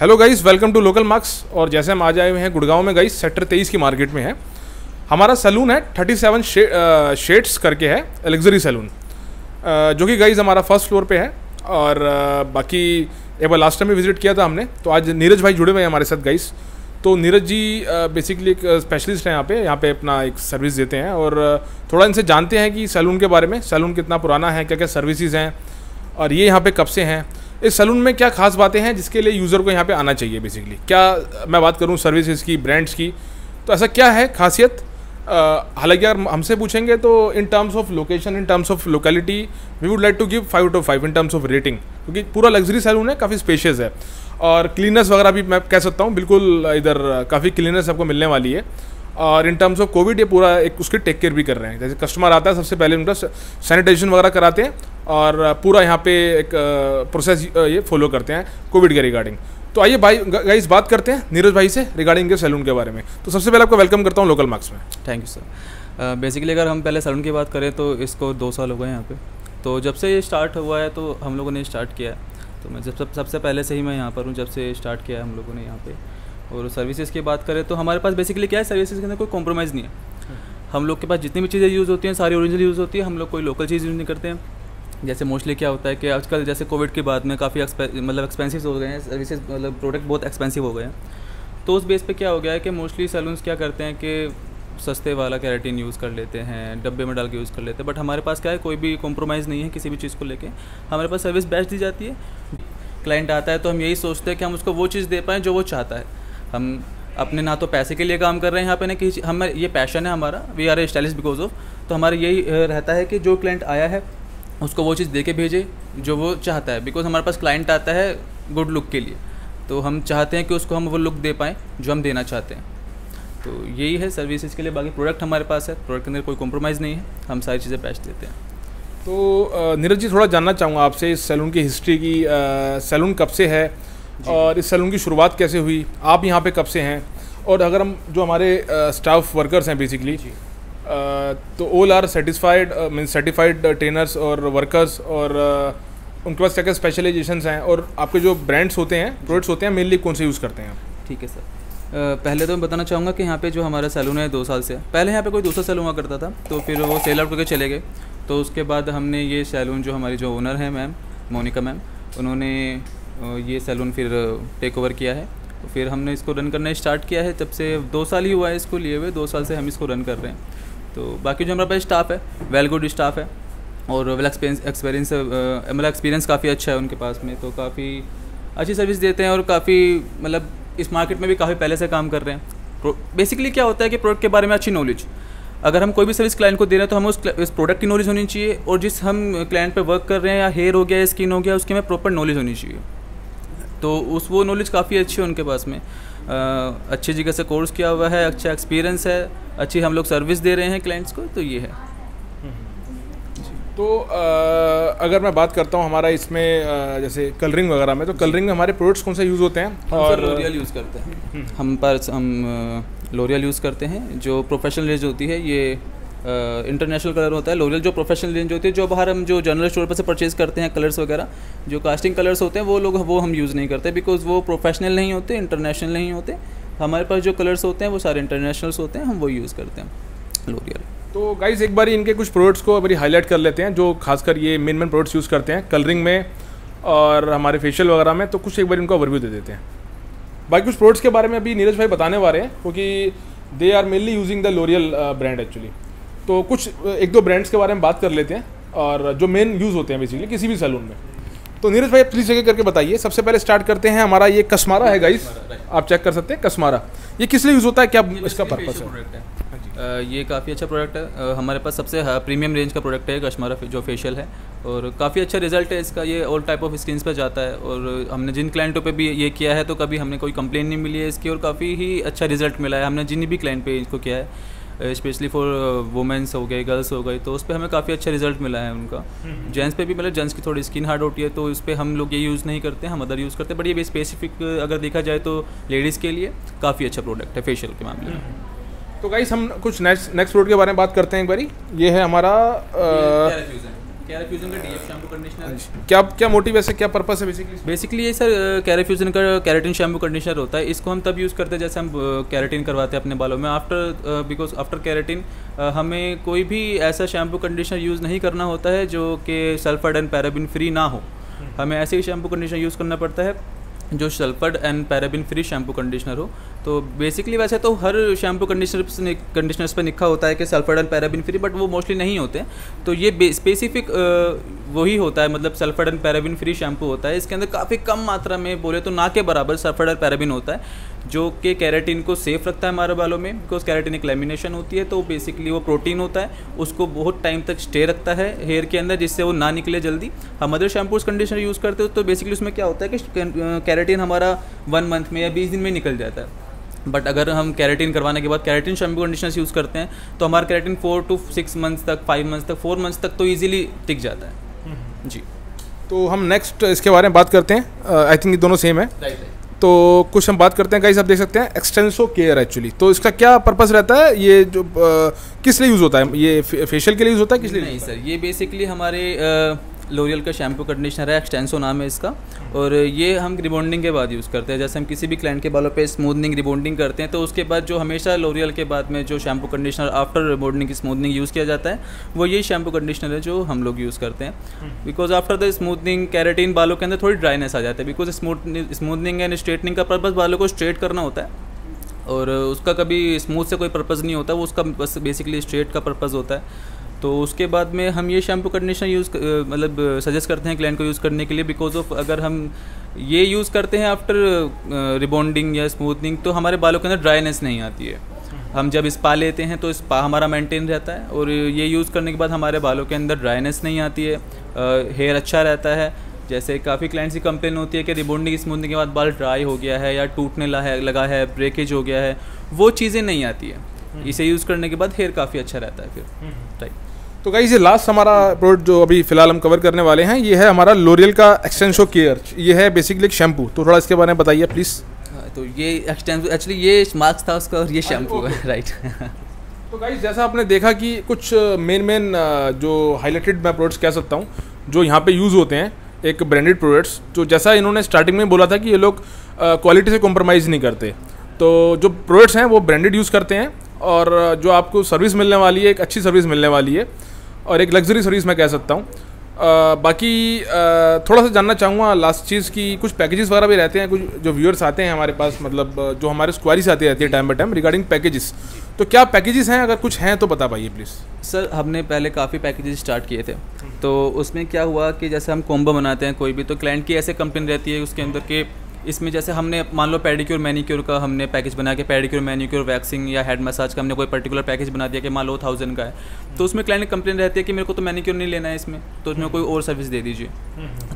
Hello guys, welcome to local marks. और जैसे हम आज आए हुए हैं गुड़गांव में गाइस, सेक्टर 23 की मार्केट में है। हमारा सैलून है 37 शेड्स करके है, लग्जरी सैलून, जो कि गाइस हमारा फर्स्ट फ्लोर पे है। और बाकी एक बार लास्ट टाइम में विजिट किया था हमने, तो आज नीरज भाई जुड़े हुए हैं हमारे साथ गाइस। तो नीरज जी बेसिकली एक स्पेशलिस्ट हैं यहाँ पे अपना एक सर्विस देते हैं और थोड़ा इनसे जानते हैं कि सैलून के बारे में, सैलून कितना पुराना है, क्या क्या सर्विसेज हैं और ये यहाँ पे कब से हैं, इस सैलून में क्या खास बातें हैं जिसके लिए यूज़र को यहाँ पे आना चाहिए। बेसिकली क्या मैं बात करूँ सर्विसेज की, ब्रांड्स की, तो ऐसा क्या है खासियत। हालांकि अगर हमसे पूछेंगे तो in terms of location, in terms of locality, we would like to give 5 out of 5 in terms of rating, क्योंकि पूरा लग्जरी सैलून है, काफ़ी स्पेशियस है और क्लीननेस वगैरह भी मैं कह सकता हूँ बिल्कुल इधर काफ़ी क्लीननेस आपको मिलने वाली है। और इन टर्म्स ऑफ कोविड ये पूरा एक उसकी टेक केयर भी कर रहे हैं। जैसे कस्टमर आता है सबसे पहले उनका सैनिटाइजेशन वगैरह कराते हैं और पूरा यहाँ पे एक प्रोसेस ये फॉलो करते हैं कोविड के रिगार्डिंग। तो आइए भाई गाइस बात करते हैं नीरज भाई से रिगार्डिंग के सैलून के बारे में। तो सबसे पहले आपको वेलकम करता हूँ लोकल मार्क्स में। Thank you sir. बेसिकली अगर हम पहले सैलून की बात करें तो इसको 2 साल हो गए यहाँ पे। तो जब से ये स्टार्ट हुआ है तो हम लोगों ने स्टार्ट किया है, तो मैं सबसे पहले से ही मैं यहाँ पर हूँ जब से स्टार्ट किया है हम लोगों ने यहाँ पे। और सर्विसेज की बात करें तो हमारे पास बेसिकली क्या है, सर्विसेज के अंदर कोई कॉम्प्रोमाइज़ नहीं है। हम लोग के पास जितनी भी चीज़ें यूज़ होती हैं सारी ओरिजिनल यूज़ होती है, हम लोग कोई लोकल चीज़ यूज़ नहीं करते हैं। जैसे मोस्टली क्या होता है कि आजकल जैसे कोविड के बाद में काफ़ी एक्सपेंसिव हो गए हैं सर्विसेज, मतलब प्रोडक्ट बहुत एक्सपेंसिव हो गए हैं। तो उस बेस पे क्या हो गया है कि मोस्टली सैलून्स क्या करते हैं कि सस्ते वाला केराटिन यूज़ कर लेते हैं, डब्बे में डाल के यूज़ कर लेते हैं। बट हमारे पास क्या है, कोई भी कॉम्प्रोमाइज़ नहीं है किसी भी चीज़ को लेके। हमारे पास सर्विस बेस्ट दी जाती है। क्लाइंट आता है तो हम यही सोचते हैं कि हम उसको वो चीज़ दे पाएँ जो वो चाहता है। हम अपने ना तो पैसे के लिए काम कर रहे हैं यहाँ पे, ना कि हम ये पैशन है हमारा, we are a stylist because of. तो हमारा यही रहता है कि जो क्लाइंट आया है उसको वो चीज़ दे के भेजे जो वो चाहता है। बिकॉज हमारे पास क्लाइंट आता है गुड लुक के लिए, तो हम चाहते हैं कि उसको हम वो लुक दे पाएँ जो हम देना चाहते हैं। तो यही है सर्विसेज के लिए। बाकी प्रोडक्ट हमारे पास है, प्रोडक्ट के अंदर कोई कॉम्प्रोमाइज़ नहीं है, हम सारी चीज़ें बेस्ट देते हैं। तो नीरज जी थोड़ा जानना चाहूँगा आपसे इस सैलून की हिस्ट्री की, सैलून कब से है और इस सैलून की शुरुआत कैसे हुई, आप यहाँ पे कब से हैं। और अगर हम जो हमारे स्टाफ वर्कर्स हैं बेसिकली, तो all are satisfied, mean certified trainers और वर्कर्स, और उनके पास क्या क्या स्पेशलाइजेशंस हैं और आपके जो ब्रांड्स होते हैं, प्रोडक्ट्स होते हैं, मेनली कौन से यूज़ करते हैं। ठीक है सर। पहले तो मैं बताना चाहूँगा कि यहाँ पे जो हमारा सैलून है 2 साल से, पहले यहाँ पे कोई दूसरा सैलून हुआ करता था, तो फिर वो सेल आउट करके चले गए। तो उसके बाद हमने ये सैलून, जो हमारी जो ओनर है मैम मोनिका मैम, उन्होंने ये सैलून फिर टेक ओवर किया है। तो फिर हमने इसको रन करना स्टार्ट किया है, तब से 2 साल ही हुआ है इसको लिए हुए, 2 साल से हम इसको रन कर रहे हैं। तो बाकी जो हमारे पास स्टाफ है वेल गुड स्टाफ है और वेल एक्सपीरियंस काफ़ी अच्छा है उनके पास में। तो काफ़ी अच्छी सर्विस देते हैं और काफ़ी मतलब इस मार्केट में भी काफ़ी पहले से काम कर रहे हैं। बेसिकली क्या होता है कि प्रोडक्ट के बारे में अच्छी नॉलेज, अगर हम कोई भी सर्विस क्लाइंट को दे रहे हैं तो हमें उस प्रोडक्ट की नॉलेज होनी चाहिए, और जिस हम क्लाइंट पे वर्क कर रहे हैं, या हेयर हो गया या स्किन हो गया, उसकी हमें प्रॉपर नॉलेज होनी चाहिए। तो वो नॉलेज काफ़ी अच्छी है उनके पास में, अच्छी जगह से कोर्स किया हुआ है, अच्छा एक्सपीरियंस है, अच्छी हम लोग सर्विस दे रहे हैं क्लाइंट्स को। तो ये है। तो अगर मैं बात करता हूँ हमारा इसमें जैसे कलरिंग वगैरह में, तो कलरिंग में हमारे प्रोडक्ट्स कौन से यूज़ होते हैं। और लोरियल यूज़ करते हैं हम लोरियल यूज़ करते हैं, जो प्रोफेशनल रेंज होती है। ये इंटरनेशनल कलर होता है लोरियल, जो प्रोफेशनल रेंज होती है, जो बाहर हम जो जनरल स्टोर पर से परचेज़ करते हैं कलर्स वगैरह, जो कास्टिंग कलर्स होते हैं वो हम यूज़ नहीं करते, बिकॉज वो प्रोफेशनल नहीं होते, इंटरनेशनल नहीं होते। हमारे पास जो कलर्स होते हैं वो सारे इंटरनेशनल्स होते हैं, हम वो यूज़ करते हैं लोरियल। तो गाइस एक बार इनके कुछ प्रोडक्ट्स को बड़ी हाईलाइट कर लेते हैं, जो खासकर ये मेन प्रोडक्ट्स यूज़ करते हैं कलरिंग में और हमारे फेशियल वगैरह में। तो कुछ एक बार इनको ओवरव्यू दे देते हैं। बाकी कुछ प्रोडक्ट्स के बारे में अभी नीरज भाई बताने वाले हैं, क्योंकि they are mainly using the L'Oreal brand actually. तो कुछ 1-2 ब्रांड्स के बारे में बात कर लेते हैं और जो मेन यूज़ होते हैं बेसिकली किसी भी सैलून में। तो नीरज भाई प्लीज़ एक करके बताइए। सबसे पहले स्टार्ट करते हैं, हमारा ये कस्मारा है गाइस, आप चेक कर सकते हैं कस्मारा। ये किस लिए यूज़ होता है, क्या इसका पर्पस है। ये काफ़ी अच्छा प्रोडक्ट है, हमारे पास सबसे प्रीमियम रेंज का प्रोडक्ट है कस्मारा जो फेशियल है, और काफ़ी अच्छा रिजल्ट है इसका। ये ऑल टाइप ऑफ स्किन्स पे जाता है, और हमने जिन क्लाइंटों पे भी ये किया है तो कभी हमने कोई कंप्लेन नहीं मिली है इसकी, और काफ़ी ही अच्छा रिजल्ट मिला है हमने जिन भी क्लाइंट पे इसको किया है, स्पेशली फॉर वुमेंस हो गए, गर्ल्स हो गई, तो उस पर हमें काफ़ी अच्छा रिजल्ट मिला है उनका। जेंट्स पे भी मतलब जेंट्स की थोड़ी स्किन हार्ड होती है, तो उस पर हम लोग ये यूज़ नहीं करते, हम अदर यूज़ करते हैं। बट ये भी स्पेसिफिक अगर देखा जाए तो लेडीज़ के लिए काफ़ी अच्छा प्रोडक्ट है फेशियल के मामले में। तो गाइस हम कुछ नेक्स्ट प्रोडक्ट के बारे में बात करते हैं एक बारी। ये है हमारा कैरा फ्यूजन का डीएफ शैम्पू कंडीशनर है। क्या क्या मोटिव है, क्या पर्पस है बेसिकली ये सर कैरा फ्यूजन का कैरेटिन शैम्पू कंडीशनर होता है। इसको हम तब यूज़ करते हैं जैसे हम कैरेटिन करवाते हैं अपने बालों में। बिकॉज आफ्टर कैरेटिन हमें कोई भी ऐसा शैम्पू कंडीशनर यूज़ नहीं करना होता है जो कि सल्फर एंड पैराबिन फ्री ना हो। हमें ऐसे ही शैम्पू कंडीशनर यूज़ करना पड़ता है जो sulphur and paraben free shampoo conditioner हो। तो बेसिकली वैसे तो हर शैम्पू कंडीशनर्स पर लिखा होता है कि sulphur and paraben free, but वो मोस्टली नहीं होते। तो ये स्पेसिफिक वही होता है, मतलब sulphur and paraben free shampoo होता है। इसके अंदर काफ़ी कम मात्रा में, बोले तो ना के बराबर सल्फर एंड पैराबिन होता है, जो कि कैरेटिन को सेफ रखता है हमारे बालों में। बिकॉज कैरेटिन एक लैमिनेशन होती है, तो बेसिकली वो प्रोटीन होता है, उसको बहुत टाइम तक स्टे रखता है हेयर के अंदर, जिससे वो ना निकले जल्दी। हम अदर शैम्पूज कंडीशनर यूज़ करते हो तो बेसिकली उसमें क्या होता है कि कैरेटिन हमारा 1 मंथ में या 20 दिन में निकल जाता है। बट अगर हम कैरेटिन करवाने के बाद कैरेटिन शैम्पू कंडीशनर्स यूज़ करते हैं तो हमारा कैरेटिन 4 to 6 मंथ्स तक, 5 मंथ्स तक, 4 मंथ्स तक तो ईजिली टिक जाता है जी। तो हम नेक्स्ट इसके बारे में बात करते हैं। आई थिंक ये दोनों सेम है। राइट। तो कुछ हम बात करते हैं गाइस, आप देख सकते हैं एक्सटेंसो केयर एक्चुअली। तो इसका क्या पर्पस रहता है, ये जो किस लिए यूज़ होता है, ये फेशियल के लिए यूज़ होता है, किस लिए? नहीं सर, ये बेसिकली हमारे लोरियल का शैम्पू कंडीशनर है, एक्सटेंसो नाम है इसका। और ये हम रिबॉन्डिंग के बाद यूज़ करते हैं। जैसे हम किसी भी क्लाइंट के बालों पे स्मूथनिंग रिबॉन्डिंग करते हैं तो उसके बाद जो हमेशा लोरियल के बाद में जो शैम्पू कंडीशनर आफ्टर रिबॉन्डिंग की स्मूथनिंग यूज़ किया जाता है वो यही शैम्पू कंडीशनर है जो हम लोग यूज़ करते हैं। Because after the smoothening keratin बालों के अंदर थोड़ी ड्राइनेस आ जाता है। बिकॉज स्मूथनिंग एंड स्ट्रेटनिंग का पर्पज़ बालों को स्ट्रेट करना होता है और उसका कभी स्मूथ से कोई पर्पज़ नहीं होता, वो उसका बस बेसिकली स्ट्रेट का पर्पज़ होता है। तो उसके बाद में हम ये शैम्पू कंडीशनर मतलब सजेस्ट करते हैं क्लाइंट को यूज़ करने के लिए। बिकॉज ऑफ अगर हम ये यूज़ करते हैं आफ्टर रिबॉन्डिंग या स्मूथनिंग तो हमारे बालों के अंदर ड्राइनेस नहीं आती है। हम जब स्पा लेते हैं तो स्पा हमारा मेंटेन रहता है और ये यूज़ करने के बाद हमारे बालों के अंदर ड्राइनेस नहीं आती है, हेयर अच्छा रहता है। जैसे काफ़ी क्लाइंट्स की कंप्लेन होती है कि रिबॉन्डिंग स्मूथनिंग के बाद बाल ड्राई हो गया है या टूटने लगा है, ब्रेकेज हो गया है, वो चीज़ें नहीं आती है। इसे यूज़ करने के बाद हेयर काफ़ी अच्छा रहता है फिर। राइट। तो गाइस ये लास्ट हमारा प्रोडक्ट जो अभी फिलहाल हम कवर करने वाले हैं ये है हमारा लोरियल का एक्सटेंसो केयर। ये है बेसिकली एक शैम्पू, तो थोड़ा इसके बारे में बताइए प्लीज़। तो ये एक्सटेंसो एक्चुअली ये मार्क्स था उसका और ये शैम्पू है। राइट। तो गाइस जैसा आपने देखा कि कुछ मेन जो हाईलाइटेड मैं प्रोडक्ट्स कह सकता हूँ जो यहाँ पे यूज़ होते हैं, एक ब्रांडेड प्रोडक्ट्स, जो जैसा इन्होंने स्टार्टिंग में बोला था कि ये लोग क्वालिटी से कॉम्प्रोमाइज़ नहीं करते। तो जो प्रोडक्ट्स हैं वो ब्रांडेड यूज़ करते हैं और जो आपको सर्विस मिलने वाली है एक अच्छी सर्विस मिलने वाली है और एक लग्जरी सर्विस मैं कह सकता हूँ। बाकी थोड़ा सा जानना चाहूँगा लास्ट चीज़ की, कुछ पैकेजेस वगैरह भी रहते हैं, कुछ जो व्यूअर्स आते हैं हमारे पास, मतलब जो हमारे क्वारीज आती रहती है time by time regarding packages, तो क्या पैकेजेस हैं, अगर कुछ हैं तो बता पाइए प्लीज़। सर हमने पहले काफ़ी पैकेजेस स्टार्ट किए थे, तो उसमें क्या हुआ कि जैसे हम कॉम्बो बनाते हैं कोई भी, तो क्लाइंट की ऐसे कंप्लेन रहती है उसके अंदर के इसमें जैसे हमने मान लो पेडिक्योर मैनिक्योर का हमने पैकेज बना के पेडिक्योर मैनिक्योर वैक्सिंग या हेड मसाज का हमने कोई पर्टिकुलर पैकेज बना दिया कि मान लो 1000 का है, तो उसमें क्लाइंट कंप्लेन रहती है कि मेरे को तो मैनिक्योर नहीं लेना है इसमें, तो उसमें कोई और सर्विस दे दीजिए।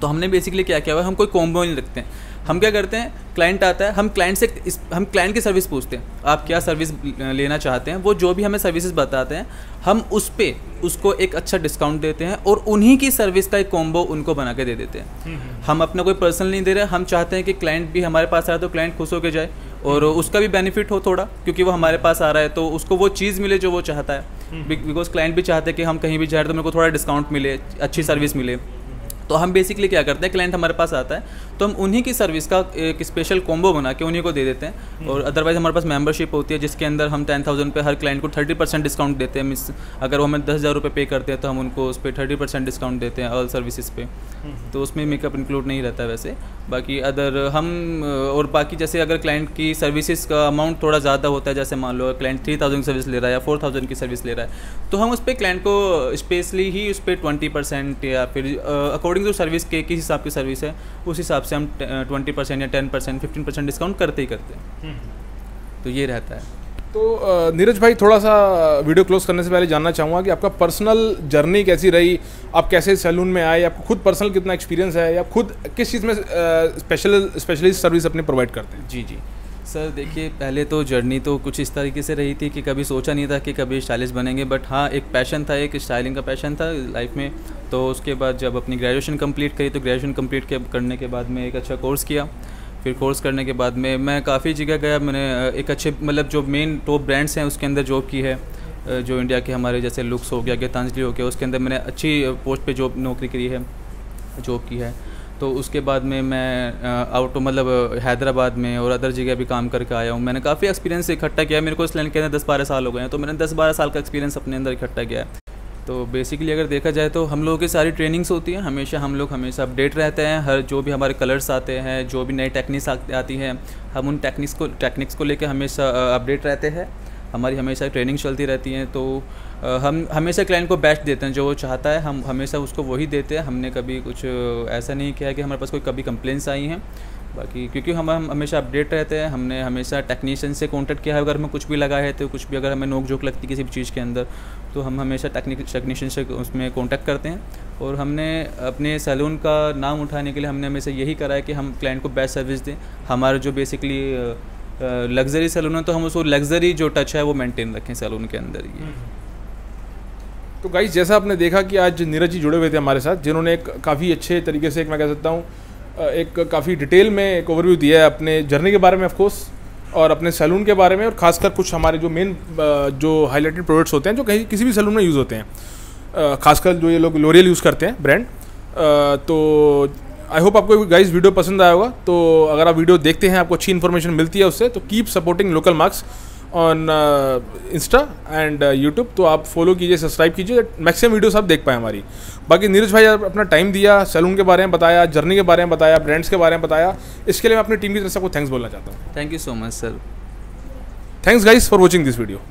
तो हमने बेसिकली क्या किया हुआ है, हम कोई कॉम्बो नहीं रखते हैं। हम क्या करते हैं, क्लाइंट आता है, हम क्लाइंट की सर्विस पूछते हैं आप क्या सर्विस लेना चाहते हैं, वो जो भी हमें सर्विसेज बताते हैं हम उस पर उसको एक अच्छा डिस्काउंट देते हैं और उन्हीं की सर्विस का एक कॉम्बो उनको बना के दे देते हैं। हम अपना कोई पर्सनल नहीं दे रहे, हम चाहते हैं कि क्लाइंट भी हमारे पास आए तो क्लाइंट खुश होकर जाए और उसका भी बेनिफिट हो थोड़ा, क्योंकि वो हमारे पास आ रहा है तो उसको वो चीज़ मिले जो वो चाहता है। बिकॉज क्लाइंट भी चाहते हैं कि हम कहीं भी जाए तो मेरे को थोड़ा डिस्काउंट मिले, अच्छी सर्विस मिले। तो हम बेसिकली क्या करते हैं, क्लाइंट हमारे पास आता है तो हम उन्हीं की सर्विस का एक स्पेशल कॉम्बो बना के उन्हीं को दे देते हैं। और अदरवाइज़ हमारे पास मेंबरशिप होती है जिसके अंदर हम 10,000 पे हर क्लाइंट को 30% डिस्काउंट देते हैं। मिस अगर वो हमें 10,000 रुपये पे करते हैं तो हम उनको उस पर 30% डिस्काउंट देते हैं ऑल सर्विसेज पे। तो उसमें मेकअप इंक्लूड नहीं रहता है वैसे। बाकी अदर हम और बाकी जैसे अगर क्लाइंट की सर्विसेज का अमाउंट थोड़ा ज़्यादा होता है, जैसे मान लो क्लाइंट 3,000 की सर्विस ले रहा है या 4,000 की सर्विस ले रहा है, तो हम उस पर क्लाइंट को स्पेशली ही उस पर 20% या फिर अकॉर्डिंग टू सर्विस के किस हिसाब की सर्विस है उस हिसाब से हम 20% या 10% 15% डिस्काउंट करते ही करते हैं। तो ये रहता है। तो नीरज भाई थोड़ा सा वीडियो क्लोज करने से पहले जानना चाहूँगा कि आपका पर्सनल जर्नी कैसी रही, आप कैसे सैलून में आए, आपको खुद पर्सनल कितना एक्सपीरियंस है या खुद किस चीज़ में स्पेशलिस्ट सर्विस अपनी प्रोवाइड करते हैं। जी सर, देखिए पहले तो जर्नी तो कुछ इस तरीके से रही थी कि कभी सोचा नहीं था कि कभी स्टाइलिश बनेंगे, बट हाँ एक पैशन था, एक स्टाइलिंग का पैशन था लाइफ में। तो उसके बाद जब अपनी ग्रेजुएशन कंप्लीट करी तो ग्रेजुएशन कंप्लीट करने के बाद में एक अच्छा कोर्स किया। फिर कोर्स करने के बाद में मैं काफ़ी जगह गया, मैंने एक अच्छे मतलब जो मेन टॉप ब्रांड्स हैं उसके अंदर जॉब की है। जो इंडिया के हमारे जैसे लुक्स हो गया, गीतांजलि हो गया, उसके अंदर मैंने अच्छी पोस्ट पे नौकरी करी है, जॉब की है। तो उसके बाद में मैं मतलब हैदराबाद में और अदर जगह भी काम करके आया हूँ। मैंने काफ़ी एक्सपीरियंस इकट्ठा किया है। मेरे को इस लाइन के अंदर 10-12 साल हो गए हैं, तो मैंने 10-12 साल का एक्सपीरियंस अपने अंदर इकट्ठा किया है। तो बेसिकली अगर देखा जाए तो हम लोगों की सारी ट्रेनिंग्स होती हैं, हम लोग हमेशा अपडेट रहते हैं। हर जो भी हमारे कलर्स आते हैं, जो भी नई टेक्निक्स आती हैं, हम उन टेक्निक्स को लेकर हमेशा अपडेट रहते हैं। हमारी हमेशा ट्रेनिंग चलती रहती हैं। तो हम हमेशा क्लाइंट को बेस्ट देते हैं, जो वो चाहता है हम हमेशा उसको वही देते हैं। हमने कभी कुछ ऐसा नहीं किया है कि हमारे पास कोई कभी कंप्लेंट्स आई हैं। बाकी क्योंकि हम हमेशा अपडेट रहते हैं, हमने हमेशा टेक्नीशियन से कांटेक्ट किया है। अगर हमें कुछ भी लगा है तो कुछ भी अगर हमें नोक झोंक लगती किसी भी चीज़ के अंदर, तो हम हमेशा टेक्नीशियन से उसमें कांटेक्ट करते हैं। और हमने अपने सैलून का नाम उठाने के लिए हमने हमेशा यही करा है कि हम क्लाइंट को बेस्ट सर्विस दें। हमारा जो बेसिकली लग्जरी सैलून है, तो हम उसको लग्जरी जो टच है वो मेंटेन रखें सैलून के अंदर ही। तो गाइस, जैसा आपने देखा कि आज नीरज जी जुड़े हुए थे हमारे साथ, जिन्होंने एक काफ़ी अच्छे तरीके से, एक मैं कह सकता हूँ, एक काफ़ी डिटेल में एक ओवरव्यू दिया है अपने जर्नी के बारे में ऑफ कोर्स, और अपने सैलून के बारे में, और खासकर कुछ हमारे जो मेन जो हाईलाइटेड प्रोडक्ट्स होते हैं जो कहीं किसी भी सैलून में यूज़ होते हैं, खासकर जो ये लोग लोरियल यूज़ करते हैं ब्रांड। तो आई होप आपको गाइस वीडियो पसंद आया होगा। तो अगर आप वीडियो देखते हैं, आपको अच्छी इन्फॉर्मेशन मिलती है उससे, तो keep supporting local marks on Insta and YouTube. तो आप फॉलो कीजिए, सब्सक्राइब कीजिए, मैक्सिमम वीडियोस आप देख पाएँ हमारी। बाकी नीरज भाई अपना टाइम दिया, सैलून के बारे में बताया, जर्नी के बारे में बताया, ब्रांड्स के बारे में बताया, इसके लिए मैं अपनी टीम की तरफ से आपको थैंक्स बोलना चाहता हूँ। Thank you so much sir. Thanks guys for watching this video.